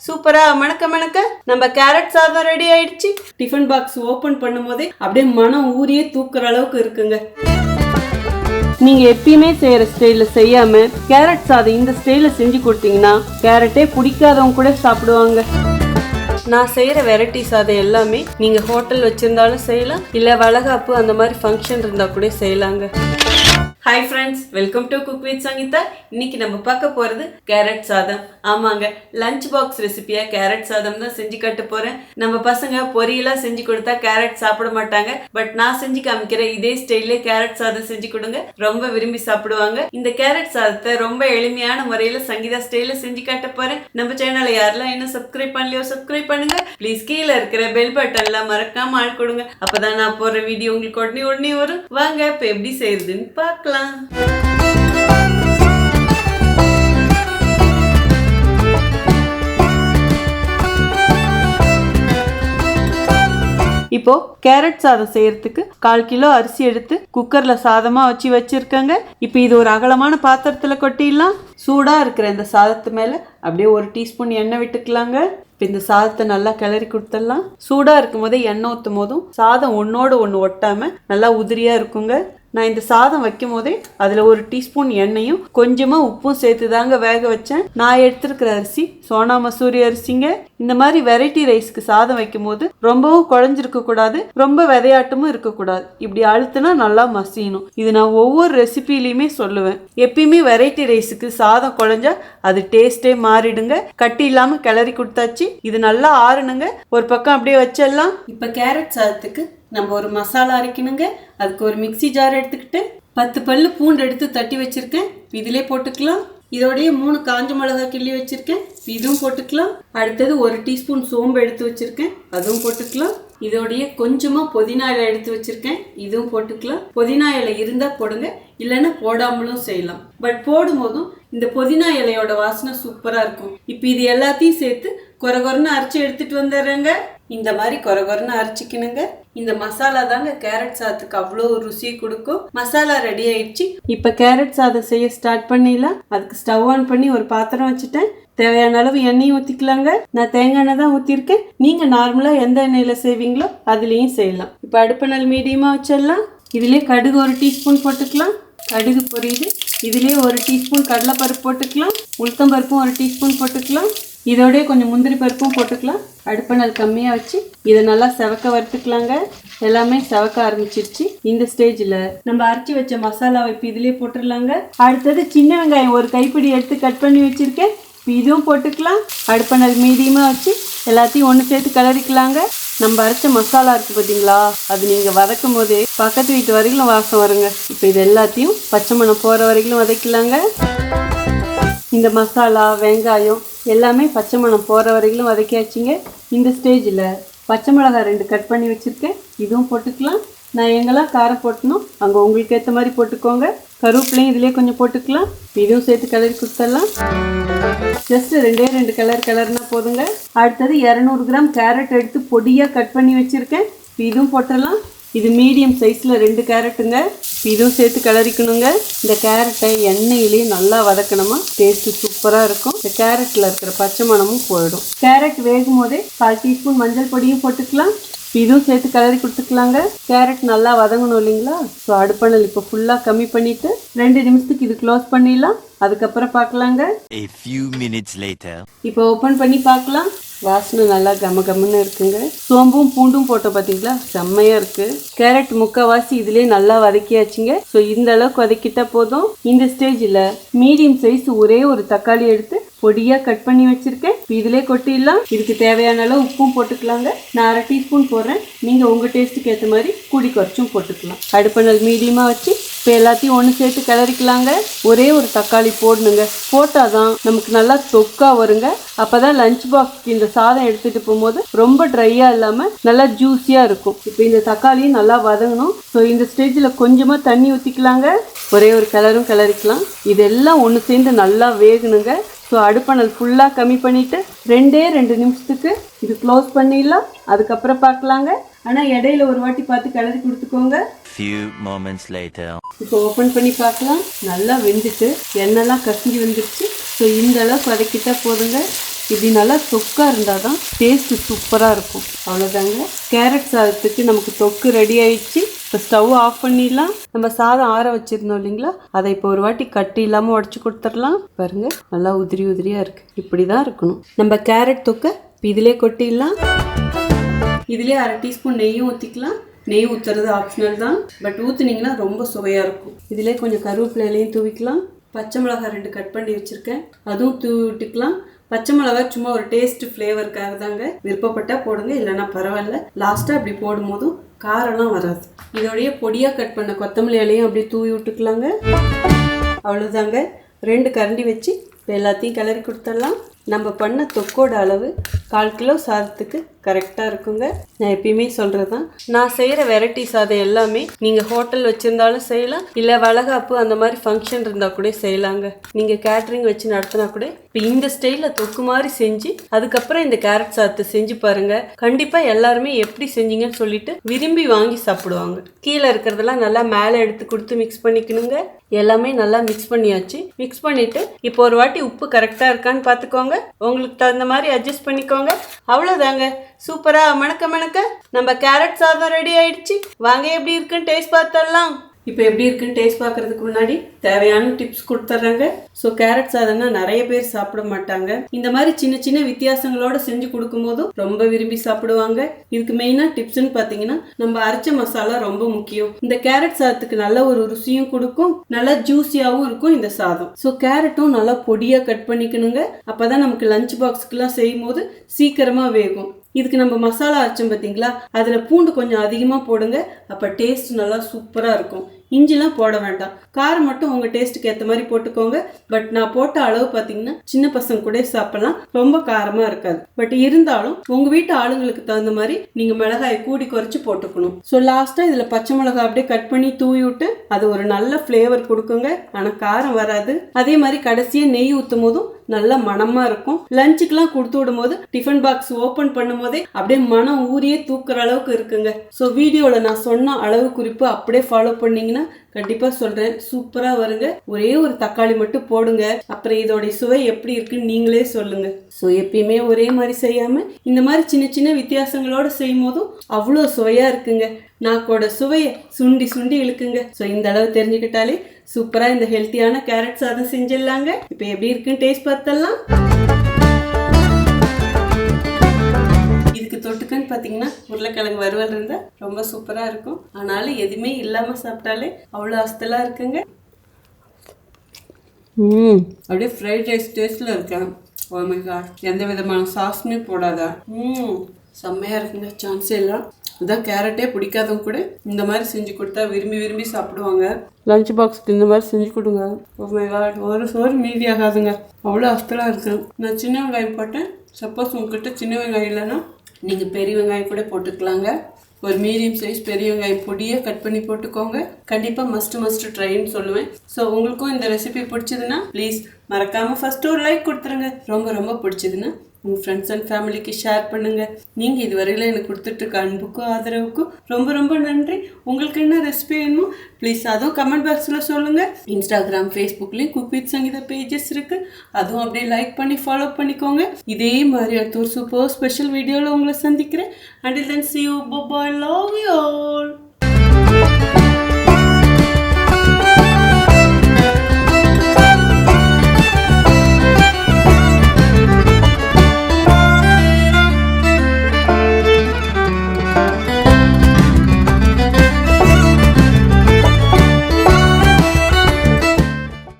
சூப்பரா மணக்க மணக்க நம்ம கேரட் சாதம் ரெடி ஆயிடுச்சு. டிஃபன் பாக்ஸ் ஓபன் பண்ணும் போதே அப்படியே மனம் ஊறியே தூக்குற அளவுக்கு இருக்குங்க. நீங்க எப்பயுமே செய்யற ஸ்டைல செய்யாம கேரட் சாதம் இந்த ஸ்டைல செஞ்சு கொடுத்தீங்கன்னா கேரட்டே பிடிக்காதவங்க கூட சாப்பிடுவாங்க. நான் செய்யற வெரைட்டி சாதம் எல்லாமே நீங்க ஹோட்டல் வச்சிருந்தாலும் செய்யலாம், இல்ல வளகாப்பு அந்த மாதிரி ஃபங்க்ஷன் இருந்தா கூட செய்யலாங்க. Hi friends, welcome to cook with Sangeetha. இன்னைக்கு நம்ம பார்க்க போகிறது கேரட் சாதம். ஆமாங்க, லஞ்ச் பாக்ஸ் ரெசிபியாக கேரட் சாதம் தான் செஞ்சு கட்ட போகிறேன். நம்ம பசங்க பொரியலாக செஞ்சு கொடுத்தா கேரட் சாப்பிட மாட்டாங்க. பட் நான் செஞ்சு காமிக்கிறேன் இதே ஸ்டைல்லே கேரட் சாதம் செஞ்சு கொடுங்க, ரொம்ப விரும்பி சாப்பிடுவாங்க. இந்த கேரட் சாதத்தை ரொம்ப எளிமையான முறையில் சங்கீதா ஸ்டைலில் செஞ்சு காட்ட போகிறேன். நம்ம சேனலை யாரெல்லாம் இன்னும் சப்ஸ்கிரைப் பண்ணலையோ சப்ஸ்கிரைப் பண்ணுங்க. ப்ளீஸ் கீழே இருக்கிற பெல் பட்டன்லாம் மறக்காம ஆள் கொடுங்க. அப்போதான் நான் போடுற வீடியோ உங்களுக்கு உடனே வரும். வாங்க இப்போ எப்படி செய்யறதுன்னு பார்க்கலாம். இப்போ கேரட் சாதம் செய்யறதுக்கு 1/4 கிலோ அரிசி எடுத்து குக்கர்ல சாதமா வச்சிருக்கேங்க. இப்போ இது ஒரு அகலமான பாத்திரத்துல கொட்டிடலாம். சூடா இருக்கிற இந்த சாதத்து மேல அப்படியே 1 டீஸ்பூன் எண்ணெய் விட்டுக்கலாங்க. இப்போ இந்த சாதத்தை நல்லா கிளறி கொடுத்துடலாம். சூடா இருக்கும் போதே எண்ணெய் ஊற்றும் போதும் சாதம் ஒன்னோடு ஒன்று ஒட்டாம நல்லா உதிரியா இருக்குங்க. நான் இந்த சாதம் வைக்கும் போதே அதில் 1 டீஸ்பூன் எண்ணெயும் கொஞ்சமாக உப்பும் சேர்த்து தாங்க வேக வச்சேன். நான் எடுத்துருக்கிற அரிசி சோனா மசூரி அரிசிங்க. இந்த மாதிரி வெரைட்டி ரைஸ்க்கு சாதம் வைக்கும் போது ரொம்பவும் குழஞ்சிருக்க கூடாது, ரொம்ப விதையாட்டமும் இருக்கக்கூடாது. இப்படி அழுத்தினா நல்லா மசியணும். இது நான் ஒவ்வொரு ரெசிபிலையுமே சொல்லுவேன். எப்பயுமே வெரைட்டி ரைஸுக்கு சாதம் குழஞ்சா அது டேஸ்டே மாறிடுங்க. கட்டி இல்லாமல் கிளறி கொடுத்தாச்சு. இது நல்லா ஆறணுங்க. ஒரு பக்கம் அப்படியே வச்சிடலாம். இப்போ கேரட் சாதத்துக்கு நம்ம ஒரு மசாலா அரைக்கணுங்க. அதுக்கு ஒரு மிக்சி ஜார் எடுத்துக்கிட்டு 10 பல்லு பூண்டு எடுத்து தட்டி வச்சிருக்கேன், இதிலே போட்டுக்கலாம். இதோடைய 3 காஞ்ச மிளகாய் கிள்ளி வச்சிருக்கேன், இதுவும் போட்டுக்கலாம். அடுத்தது 1 டீஸ்பூன் சோம்பு எடுத்து வச்சிருக்கேன், அதுவும் போட்டுக்கலாம். இதோடைய கொஞ்சமா புதினா இலை எடுத்து வச்சிருக்கேன், இதுவும் போட்டுக்கலாம். புதினா இலை இருந்தா போடுங்க, இல்லைன்னா போடாமலும் செய்யலாம். பட் போடும் போதும் இந்த புதினா இலையோட வாசனை சூப்பரா இருக்கும். இப்போ இது எல்லாத்தையும் சேர்த்து கொரகொரன்னு அரைச்சி எடுத்துட்டு வந்துடுறேங்க. இந்த மாதிரி கொரகொரன்னு அரைச்சிக்கணுங்க. இந்த மசாலா தாங்க கேரட் சாதத்துக்கு அவ்வளோ ருசி கொடுக்கும். மசாலா ரெடி ஆயிடுச்சு. இப்போ கேரட் சாதம் செய்ய ஸ்டார்ட் பண்ணிடலாம். அதுக்கு ஸ்டவ் ஆன் பண்ணி ஒரு பாத்திரம் வச்சுட்டேன். தேவையான அளவு எண்ணெயும் ஊற்றிக்கலாங்க. நான் தேங்காய் எண்ணெய் தான் ஊற்றிருக்கேன். நீங்கள் நார்மலாக எந்த எண்ணெயில் செய்வீங்களோ அதுலேயும் செய்யலாம். இப்போ அடுப்பு நாள் மீடியமாக வச்சிடலாம். இதுலேயே கடுகு 1 டீஸ்பூன் போட்டுக்கலாம். கடுகு பொரியுது. இதுலேயே 1 டீஸ்பூன் கடலைப்பருப்பு போட்டுக்கலாம். உளுத்தம்பருப்பும் 1 டீஸ்பூன் போட்டுக்கலாம். இதோடய கொஞ்சம் முந்திரி பருப்பும் போட்டுக்கலாம். அடுப்பை நாள் கம்மியாக வச்சு இதை நல்லா செவக்க வறுத்துக்கலாங்க. எல்லாமே செவக்க ஆரம்பிச்சிருச்சு. இந்த ஸ்டேஜில் நம்ம அரைச்சி வச்ச மசாலாவை இப்போ இதிலே போட்டுடலாங்க. அடுத்தது சின்ன வெங்காயம் 1 கைப்பிடி எடுத்து கட் பண்ணி வச்சுருக்கேன், இப்போ இதுவும் போட்டுக்கலாம். அடுப்பை நாள் மீடியமாக வச்சு எல்லாத்தையும் ஒன்று சேர்த்து கிளறிக்கலாங்க. நம்ம அரைச்ச மசாலா இருக்குது பார்த்தீங்களா, அது நீங்கள் வதக்கும் போதே பக்கத்து வீட்டு வரைக்கும் வாசம் வருங்க. இப்போ இது எல்லாத்தையும் பச்சை மணம் போகிற வரைக்கும் வதக்கலாங்க. இந்த மசாலா வெங்காயம் எல்லாமே பச்சை மணம் போகிற வரைக்கும் வதக்கியாச்சுங்க. இந்த ஸ்டேஜில் பச்சை மிளகாய் 2 கட் பண்ணி வச்சுருக்கேன், இதுவும் போட்டுக்கலாம். நான் எங்கெல்லாம் காரம் போட்டணும் அங்கே உங்களுக்கு ஏற்ற மாதிரி போட்டுக்கோங்க. கருவேப்பிலையும் இதிலே கொஞ்சம் போட்டுக்கலாம். இதுவும் சேர்த்து கிளறி கொடுத்துடலாம். ஜஸ்ட் 2 கிளறுனா போதுங்க. அடுத்தது 200 கிராம் கேரட் எடுத்து பொடியாக கட் பண்ணி வச்சுருக்கேன், இதுவும் போட்டுடலாம். இது மீடியம் சைஸில் 2 கேரட்டுங்க, இதுவும் சேர்த்து கிளறிக்கணுங்க. இந்த கேரட்டை எண்ணெயிலேயே நல்லா வதக்கணுமா, டேஸ்ட்டு சூப்பராக இருக்கும். இந்த கேரட்டில் இருக்கிற பச்சை மணமும் போயிடும். கேரட் வேகும் போதே 1/4 டீஸ்பூன் மஞ்சள் பொடியும் போட்டுக்கலாம். இதுவும் சேர்த்து கிளறி கொடுத்துக்கலாங்க. கேரட் நல்லா வதங்கணும் இல்லைங்களா. ஸோ அடுப்பணல் இப்போ ஃபுல்லாக கம்மி பண்ணிவிட்டு 2 நிமிஷத்துக்கு இது க்ளோஸ் பண்ணிடலாம். அதுக்கப்புறம் பார்க்கலாங்க. இப்போ ஓப்பன் பண்ணி பார்க்கலாம். வாசனை நல்லா கமன்னு இருக்குங்க. சோம்பும் பூண்டும் போட்ட பார்த்தீங்களா, செம்மையாக இருக்குது. கேரட் முக்கால்வாசி இதுலேயே நல்லா வதக்கியாச்சுங்க. ஸோ இந்த அளவுக்கு வதக்கிட்டா போதும். இந்த ஸ்டேஜில் மீடியம் சைஸ் ஒரே ஒரு தக்காளி எடுத்து பொடியாக கட் பண்ணி வச்சுருக்கேன், இதிலே கொட்டிடலாம். இதுக்கு தேவையான அளவு உப்பும் போட்டுக்கலாங்க. நான் 1/2 டீஸ்பூன் போடுறேன், நீங்கள் உங்கள் டேஸ்ட்டுக்கு ஏற்ற மாதிரி கூடி குறைச்சும் போட்டுக்கலாம். அடுப்பணல் மீடியமாக வச்சு இப்போ எல்லாத்தையும் ஒன்று சேர்த்து கிளறிக்கலாங்க. ஒரே ஒரு தக்காளி போடணுங்க, போட்டால் தான் நமக்கு நல்லா தொக்கா வருங்க. அப்போ தான் லஞ்ச் பாக்ஸ்க்கு இந்த சாதம் எடுத்துகிட்டு போகும்போது ரொம்ப ட்ரையாக இல்லாமல் நல்லா ஜூஸியாக இருக்கும். இப்போ இந்த தக்காளியும் நல்லா வதங்கணும். ஸோ இந்த ஸ்டேஜில் கொஞ்சமாக தண்ணி ஊற்றிக்கலாங்க. ஒரே ஒரு கிளறிக்கலாம். இதெல்லாம் ஒன்று சேர்ந்து நல்லா வேகணுங்க. ஸோ அடுப்பணல் ஃபுல்லாக கம்மி பண்ணிவிட்டு 2 நிமிஷத்துக்கு இது க்ளோஸ் பண்ணிடலாம். அதுக்கப்புறம் பார்க்கலாங்க. ஆனால் இடையில ஒரு வாட்டி பார்த்து கிளறி கொடுத்துக்கோங்க. இப்போ ஓப்பன் பண்ணி பார்க்கலாம். நல்லா வெந்துட்டு எண்ணெய்லாம் கசிஞ்சு வந்துருச்சு. ஸோ இந்த அளவுக்கு வதக்கிட்டா போதுங்க. இப்படி நல்லா தொக்காக இருந்தால் தான் டேஸ்ட்டு சூப்பராக இருக்கும். அவ்வளோதாங்க, கேரட் சாதத்துக்கு நமக்கு தொக்கு ரெடி ஆயிடுச்சு. இப்போ ஸ்டவ் ஆஃப் பண்ணிடலாம். நம்ம சாதம் ஆற வச்சுருந்தோம் இல்லைங்களா, அதை இப்போ ஒரு வாட்டி கட்டி இல்லாமல் உடச்சி கொடுத்துடலாம். பாருங்க, நல்லா உதிரி உதிரியாக இருக்குது. இப்படி தான் இருக்கணும். நம்ம கேரட் தொக்கை இப்போ இதிலே கொட்டிடலாம். இதிலே 1/2 டீஸ்பூன் நெய்யும் ஊற்றிக்கலாம். நெய் ஊற்றுறது ஆப்ஷனல் தான், பட் ஊற்றுனீங்கன்னா ரொம்ப சுவையாக இருக்கும். இதிலே கொஞ்சம் கருவேப்பிலையிலையும் தூவிக்கலாம். பச்சை மிளகாய் 2 கட் பண்ணி வச்சுருக்கேன், அதுவும் தூவி விட்டுக்கலாம். பச்சை மிளகாய் சும்மா ஒரு டேஸ்ட் ஃப்ளேவருக்காக தாங்க, விருப்பப்பட்டால் போடுங்க, இல்லைன்னா பரவாயில்ல. லாஸ்ட்டாக அப்படி போடும் போதும் காரம்லாம் வராது. இதோடைய பொடியாக கட் பண்ண கொத்தமல்லி இலையும் அப்படியே தூவி விட்டுக்கலாங்க. அவ்வளோதாங்க, 2 கரண்டி வச்சு இப்போ எல்லாத்தையும் கிளறி கொடுத்துடலாம். நம்ம பண்ண தொக்கோட அளவு 1/4 கிலோ சாதத்துக்கு கரெக்டாக இருக்குங்க. நான் எப்பயுமே சொல்கிறது தான், நான் செய்கிற வெரைட்டி சாதம் எல்லாமே நீங்கள் ஹோட்டல் வச்சுருந்தாலும் செய்யலாம், இல்லை வளகாப்பு அந்த மாதிரி ஃபங்க்ஷன் இருந்தால் கூட செய்யலாங்க. நீங்கள் கேட்ரிங் வச்சு நடத்தினா கூட இப்போ இந்த ஸ்டைலில் தொக்கு மாதிரி செஞ்சு அதுக்கப்புறம் இந்த கேரட் சாதத்தை செஞ்சு பாருங்கள். கண்டிப்பாக எல்லாருமே எப்படி செஞ்சீங்கன்னு சொல்லிட்டு விரும்பி வாங்கி சாப்பிடுவாங்க. கீழே இருக்கிறதெல்லாம் நல்லா மேலே எடுத்து கொடுத்து மிக்ஸ் பண்ணிக்கணுங்க. எல்லாமே நல்லா மிக்ஸ் பண்ணியாச்சு. மிக்ஸ் பண்ணிவிட்டு இப்போ ஒரு வாட்டி உப்பு கரெக்டாக இருக்கான்னு பார்த்துக்கோங்க. உங்களுக்கு தகுந்த மாதிரி அட்ஜஸ்ட் பண்ணிக்கோங்க. அவ்வளோதாங்க, சூப்பரா மணக்க நம்ம கேரட் சாதம் ரெடி ஆயிடுச்சு. வாங்க எப்படி இருக்குன்னு டேஸ்ட் பார்த்தரலாம். இப்போ எப்படி இருக்குன்னு டேஸ்ட் பார்க்கறதுக்கு முன்னாடி தேவையான டிப்ஸ் கொடுத்துட்றாங்க. ஸோ கேரட் சாதம்னா நிறைய பேர் சாப்பிட மாட்டாங்க. இந்த மாதிரி சின்ன சின்ன வித்தியாசங்களோட செஞ்சு கொடுக்கும் போதும் ரொம்ப விரும்பி சாப்பிடுவாங்க. இதுக்கு மெயினாக டிப்ஸ்ன்னு பார்த்தீங்கன்னா, நம்ம அரைச்ச மசாலா ரொம்ப முக்கியம். இந்த கேரட் சாதத்துக்கு நல்ல ஒரு ருசியும் கொடுக்கும், நல்லா ஜூஸியாகவும் இருக்கும் இந்த சாதம். ஸோ கேரட்டும் நல்லா பொடியாக கட் பண்ணிக்கணுங்க. அப்போதான் நமக்கு லஞ்ச் பாக்ஸுக்கெல்லாம் செய்யும் போது சீக்கிரமாக வேகும். இதுக்கு நம்ம மசாலா அரைச்சோம் பார்த்தீங்களா, அதில் பூண்டு கொஞ்சம் அதிகமாக போடுங்க, அப்போ டேஸ்ட் நல்லா சூப்பராக இருக்கும். இஞ்சிலாம் போட வேண்டாம், காரம் மட்டும் உங்கள் டேஸ்ட்டுக்கு ஏற்ற மாதிரி போட்டுக்கோங்க. பட் நான் போட்ட அளவு பார்த்தீங்கன்னா சின்ன பசங்க கூட சாப்பிடலாம், ரொம்ப காரமாக இருக்காது. பட் இருந்தாலும் உங்கள் வீட்டு ஆளுங்களுக்கு தகுந்த மாதிரி நீங்கள் மிளகாயை கூடி குறைச்சி போட்டுக்கணும். ஸோ லாஸ்ட்டாக இதில் பச்சை மிளகாய் அப்படியே கட் பண்ணி தூவி விட்டு அது ஒரு நல்ல ஃப்ளேவர் கொடுக்குங்க, ஆனால் காரம் வராது. அதே மாதிரி கடைசியாக நெய் ஊற்றும் போதும் நல்ல மனமா இருக்கும். லஞ்சுக்கெல்லாம் கொடுத்து விடும் போது டிஃபன் பாக்ஸ் ஓபன் பண்ணும் போதே அப்படியே மனம் ஊரியே தூக்குற அளவுக்கு இருக்குங்க. ஸோ வீடியோவில் நான் சொன்ன அளவு குறிப்பு அப்படியே ஃபாலோ பண்ணீங்கன்னா கண்டிப்பா சொல்றேன், சூப்பரா வருங்க. ஒரே ஒரு தக்காளி மட்டும் போடுங்க, அப்புறம் இதோட சுவை எப்படி இருக்குன்னு நீங்களே சொல்லுங்க. ஸோ எப்பயுமே ஒரே மாதிரி செய்யாம இந்த மாதிரி சின்ன சின்ன வித்தியாசங்களோட செய்யும் போதும் அவ்வளோ சுவையா இருக்குங்க. நாக்கோட சுவையை சுண்டி சுண்டி இழுக்குங்க. ஸோ இந்த அளவு தெரிஞ்சுக்கிட்டாலே சூப்பரா இந்த ஹெல்த்தியான கேரட் சாதம் செஞ்சிடலாங்க. இப்போ எப்படி இருக்குன்னு டேஸ்ட் பார்த்தலாம். இதுக்கு தொட்டுக்குன்னு பார்த்தீங்கன்னா உருளைக்கிழங்கு வறுவல் இருந்தால் ரொம்ப சூப்பராக இருக்கும். ஆனாலும் எதுவுமே இல்லாமல் சாப்பிட்டாலே அவ்வளோ அஸ்தலாக இருக்குங்க. அப்படியே ஃப்ரைட் ரைஸ் டேஸ்ட்டில் இருக்கேன். ஓ மை காட், எந்த விதமான சாஸ்மே போடாதா. செம்மையாக இருக்குங்க, சான்ஸே இல்லை. இதான் கேரட்டே பிடிக்காதவங்க கூட இந்த மாதிரி செஞ்சு கொடுத்தா விரும்பி விரும்பி சாப்பிடுவாங்க. லஞ்ச் பாக்ஸுக்கு இந்த மாதிரி செஞ்சு கொடுங்க. ஓ மை காட், ஒரு சோறு மீதி ஆகாதுங்க, அவ்வளோ அஸ்தலாக இருக்கு. நான் சின்ன வெங்காயம் போட்டேன். சப்போஸ் உங்ககிட்ட சின்ன வெங்காயம் இல்லைன்னா நீங்கள் பெரிய வெங்காயம் கூட போட்டுக்கலாங்க. ஒரு மீடியம் சைஸ் பெரிய வெங்காயம் பொடியை கட் பண்ணி போட்டுக்கோங்க. கண்டிப்பாக மஸ்ட் ட்ரைன்னு சொல்லுவேன். ஸோ உங்களுக்கும் இந்த ரெசிபி பிடிச்சதுன்னா ப்ளீஸ் மறக்காமல் ஃபஸ்ட்டு ஒரு லைக் கொடுத்துருங்க. ரொம்ப பிடிச்சதுன்னா உங்கள் ஃப்ரெண்ட்ஸ் அண்ட் ஃபேமிலிக்கு ஷேர் பண்ணுங்கள். நீங்கள் இதுவரையில எனக்கு கொடுத்துட்ருக்க அன்புக்கும் ஆதரவுக்கும் ரொம்ப நன்றி. உங்களுக்கு என்ன ரெசிபி வேணுமோ ப்ளீஸ் அதுவும் கமெண்ட் பாக்ஸில் சொல்லுங்கள். இன்ஸ்டாகிராம், ஃபேஸ்புக்லேயும் குக் வித் சங்கீதா பேஜஸ் இருக்குது, அதுவும் அப்படியே லைக் பண்ணி ஃபாலோ பண்ணிக்கோங்க. இதே மாதிரி அடுத்த ஒரு சூப்பர் ஸ்பெஷல் வீடியோவில் உங்களை சந்திக்கிறேன். Until then, see you. Bye-bye. Love you all.